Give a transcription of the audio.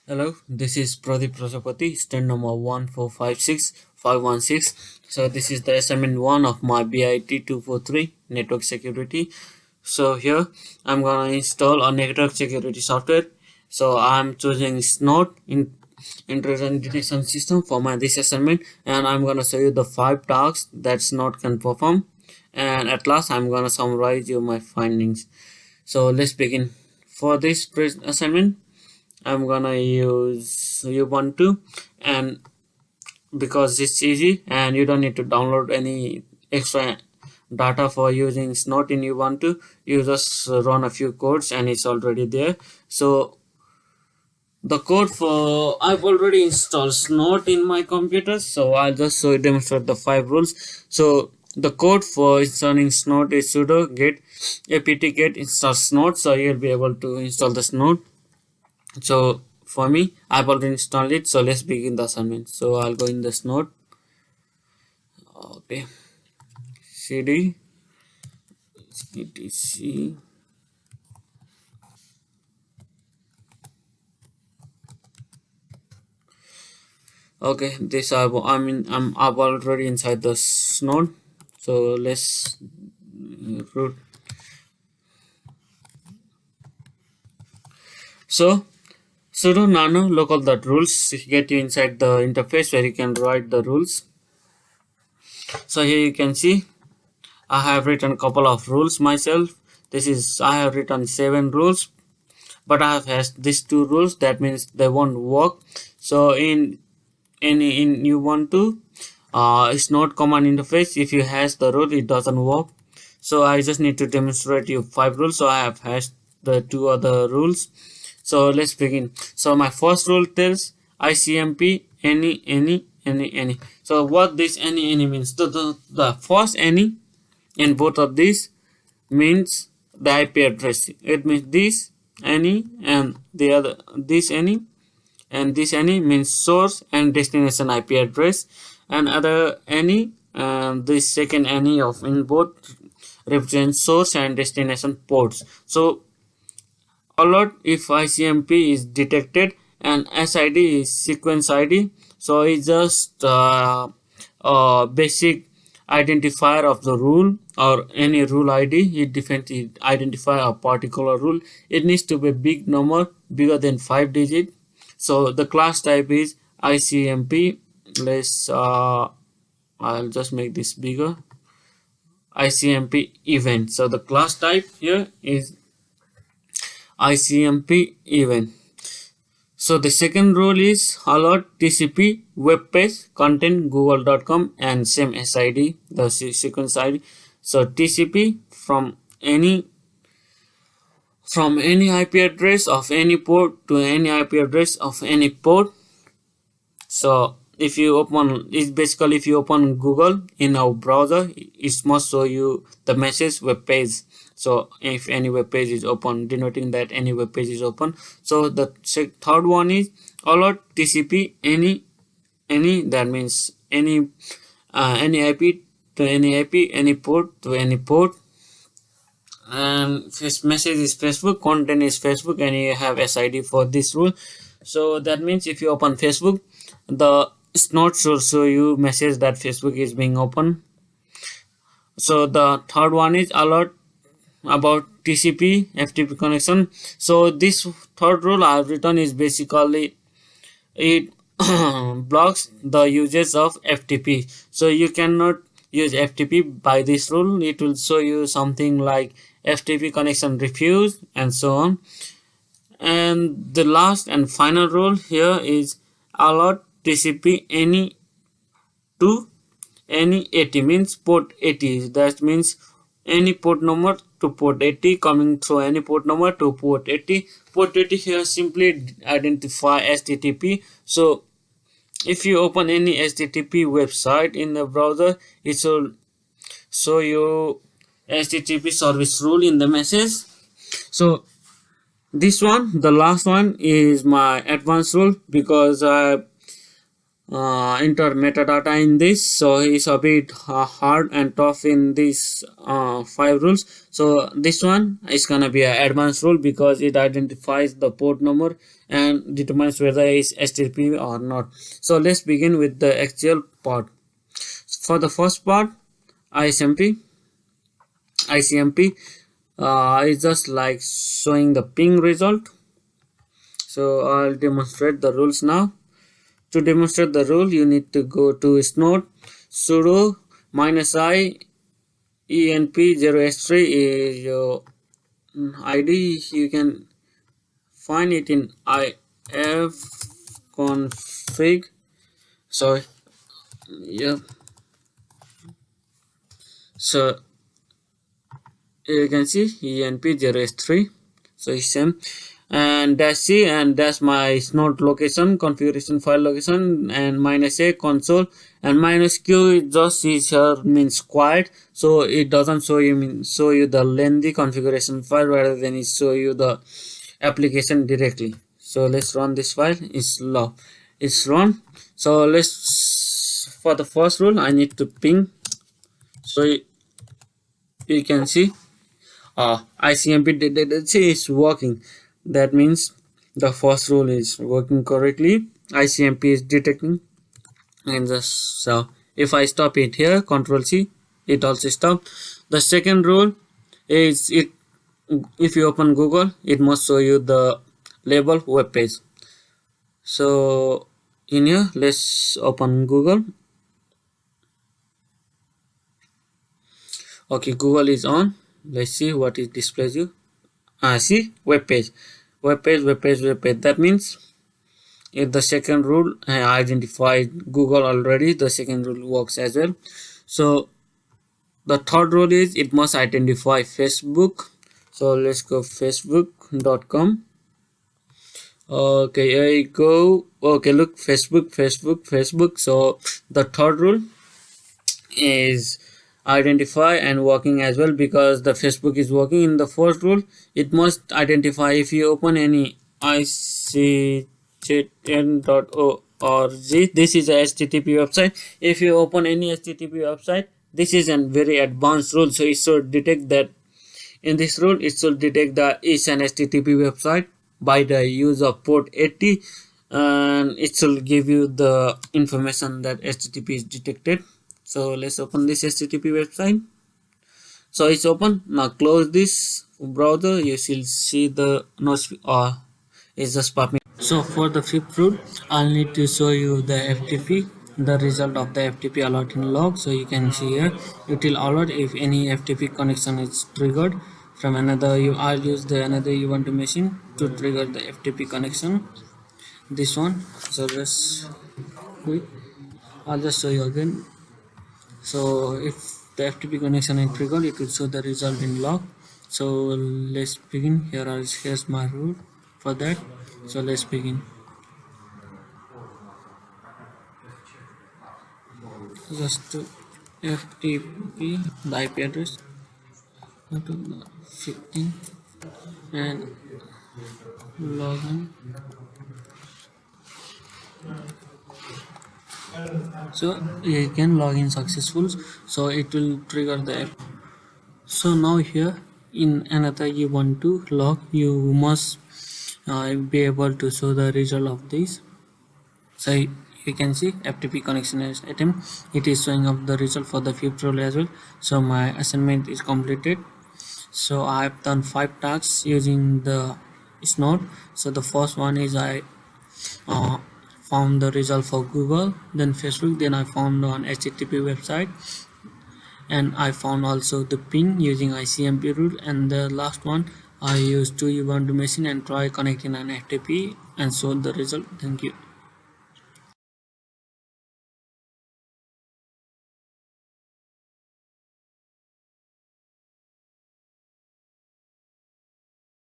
Hello, this is Pradip Prajapati, stand number 1456516. So this is the assignment 1 of my BIT 243 network security. So here I'm gonna install a network security software. So I'm choosing Snort in intrusion detection system for my this assignment, and I'm gonna show you the 5 tasks that Snort can perform. And at last I'm gonna summarize you my findings. So let's begin. For this assignment I'm gonna use Ubuntu, and because it's easy and you don't need to download any extra data for using Snort in Ubuntu, you just run a few codes and it's already there. So the code for I've already installed Snort in my computer, so I'll just demonstrate the 5 rules. So the code for installing Snort is sudo get apt get install Snort, so you'll be able to install the Snort. So for me, I've already installed it, so let's begin the assignment. So I'll go in this node. Okay, cd etc. Okay, this I'm already inside the node. So let's root. So sudo nano local.rules get you inside the interface where you can write the rules. So here you can see I have written a couple of rules myself. I have written 7 rules, but I have has these 2 rules. That means they won't work. So in you want to it's not command interface. If you hash the rule, it doesn't work. So I just need to demonstrate you 5 rules. So I have hashed the 2 other rules. So let's begin. So my first rule tells ICMP any. So what this any means? The first any in both of these means the IP address. It means this any and the other this any, and this any means source and destination IP address, and other any this second any of in both represents source and destination ports. So alert if ICMP is detected, and SID is sequence ID. So it's just a basic identifier of the rule or any rule ID. It identify a particular rule. It needs to be a big number, bigger than 5 digit. So the class type is ICMP. Let's I'll just make this bigger. ICMP event. So the class type here is ICMP event. So the second rule is alert TCP web page content google.com and same SID, the sequence ID. So TCP from any IP address of any port to any IP address of any port. So if you open Google in our browser, it must show you the message web page. So if any web page is open, denoting that any web page is open. So the third one is alert TCP any, that means any IP to any IP, any port to any port. And this message is Facebook, content is Facebook, and you have SID for this rule. So that means if you open Facebook, the Snort should show you message that Facebook is being open. So the third one is alert about TCP FTP connection. So this third rule I have written is basically it blocks the usage of FTP. So you cannot use FTP by this rule. It will show you something like FTP connection refused and so on. And the last and final rule here is alert TCP any to any 80, means port 80. That means any port number to port 80, coming through any port number to port 80. Port 80 here simply identify HTTP. So if you open any HTTP website in the browser, it will show you HTTP service rule in the message. So this one, the last one, is my advanced rule, because I enter metadata in this, so it's a bit hard and tough in these 5 rules. So this one is gonna be an advanced rule because it identifies the port number and determines whether it's HTTP or not. So let's begin with the actual part. For the first part, ICMP is just like showing the ping result. So I'll demonstrate the rules now. To demonstrate the rule, you need to go to snode sudo -i enp0s3 is your id. You can find it in ifconfig. So yeah, so you can see enp0s3, so it's same, and dash c, and that's my snode location, configuration file location, and -a console, and -q just is here means quiet, so it doesn't show you the lengthy configuration file, rather than it show you the application directly. So let's run this file. It's run. So let's, for the first rule, I need to ping. So you can see ICMP dependency is working. That means the first rule is working correctly. ICMP is detecting, and just so if I stop it here, Control C, it also stopped. The second rule is, if you open Google, it must show you the label web page. So in here, let's open Google. Okay, Google is on. Let's see what it displays you. See, web page. That means if the second rule identified Google already, the second rule works as well. So the third rule is, it must identify Facebook. So let's go facebook.com. Okay, here you go. Okay, look, Facebook. So the third rule is identify and working as well, because the Facebook is working. In the first rule, it must identify. If you open any ictn.org, this is a HTTP website. If you open any HTTP website, this is a very advanced rule, so it should detect that. In this rule, it should detect that is an HTTP website by the use of port 80, and it should give you the information that HTTP is detected. So let's open this HTTP website. So it's open. Now close this browser. You will see the it's just popping. So for the fifth rule, I'll need to show you the FTP, the result of the FTP alerting log. So you can see here, it will alert if any FTP connection is triggered from another. I'll use the another Ubuntu machine to trigger the FTP connection. This one. So let's quick. I'll just show you again. So if the FTP connection is triggered, it will show the result in log. So let's begin. Here's my rule for that. So let's begin. Just to FTP, the IP address 15, and login. So you can log in successful, so it will trigger the app. So now here in another Ubuntu log, you must be able to show the result of this. So you can see FTP connection is attempt. It is showing up the result for the fifth rule as well. So my assignment is completed. So I have done 5 tasks using the snode. So the first one is I found the result for Google, then Facebook, then I found on HTTP website, and I found also the ping using ICMP rule, and the last one I used 2 Ubuntu machine and try connecting an FTP and showed the result. Thank you.